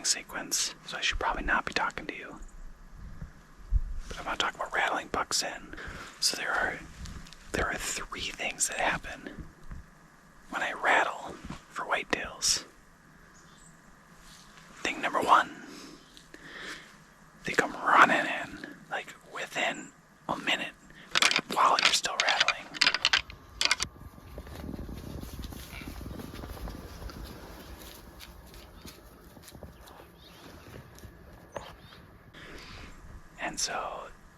sequence, so I should probably not be talking to you. But I'm not talking about rattling bucks in. So there are 3 things that happen when I rattle for whitetails. Thing number 1, they come running in, like within a minute while you're still rattling.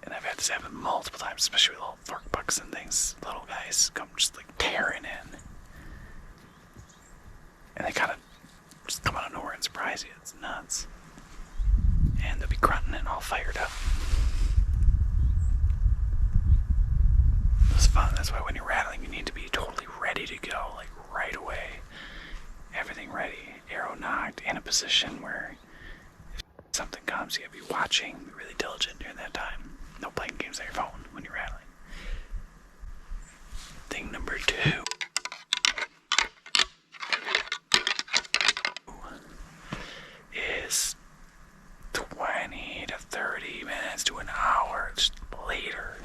And I've had this happen multiple times, especially with little fork bucks and things. Little guys come just like tearing in. And they kind of just come out of nowhere and surprise you. It's nuts. And they'll be grunting and all fired up. It's fun. That's why when you're rattling, you need to be totally ready to go, like right away. Everything ready. Arrow knocked, in a position where if something comes, you gotta be watching, be really diligent during that time. No playing games on your phone when you're rattling. Thing number 2 is 20 to 30 minutes to an hour later.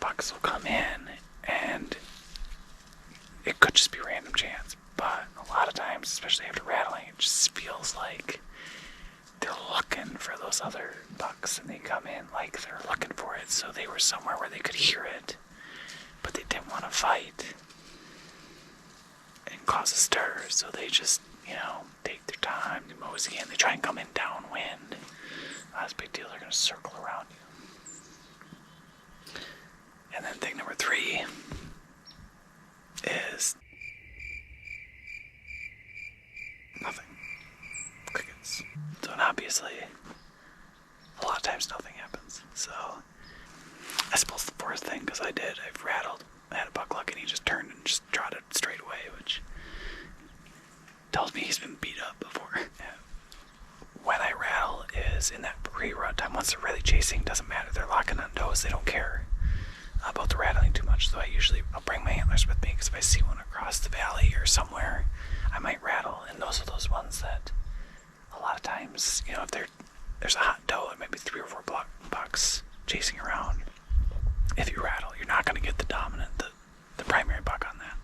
Bucks will come in, and it could just be random chance, but a lot of times, especially after rattling, it just feels like they're looking for those other bucks, and they come in like they're looking for it, so they were somewhere where they could hear it, but they didn't want to fight and cause a stir, so they just, take their time, they mosey in, they try and come in downwind. That's a big deal, they're going to circle around you. And then thing number 3 is nothing. Crickets. So obviously, a lot of times nothing happens. So I suppose the 4th thing, because I've rattled, I had a buck luck and he just turned and just trotted straight away, which tells me he's been beat up before. When I rattle is in that pre-rut time. Once they're really chasing, doesn't matter. They're locking on does. They don't care about the rattling too much. So I'll bring my antlers with me, because if I see one across the valley or somewhere, I might rattle. And those are those ones that a lot of times, if there's a hot doe, there might be 3 or 4 bucks chasing around. If you rattle, you're not going to get the dominant, the primary buck on that.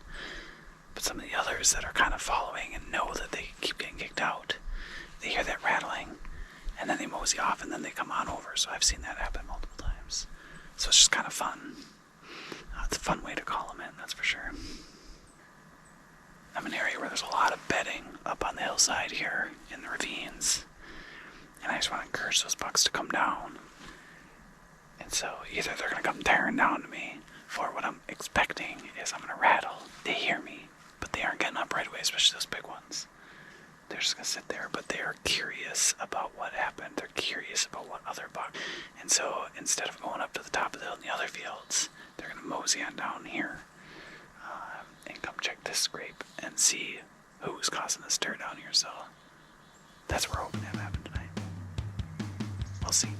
But some of the others that are kind of following and know that they keep getting kicked out, they hear that rattling, and then they mosey off, and then they come on over. So I've seen that happen multiple times. So it's just kind of fun. It's a fun way to call them in, that's for sure. I'm in an area where there's a lot of bedding up on the hillside here in the ravines, and I just want to encourage those bucks to come down. And so either they're going to come tearing down to me, or what I'm expecting is I'm going to rattle. They hear me, but they aren't getting up right away, especially those big ones. They're just going to sit there, but they are curious about what happened. They're curious about what other buck. And so instead of going up to the top of the hill in the other fields, they're going to mosey on down here and come check this scrape and see who's causing the stir down here. So that's what we're hoping to have happen tonight. We'll see.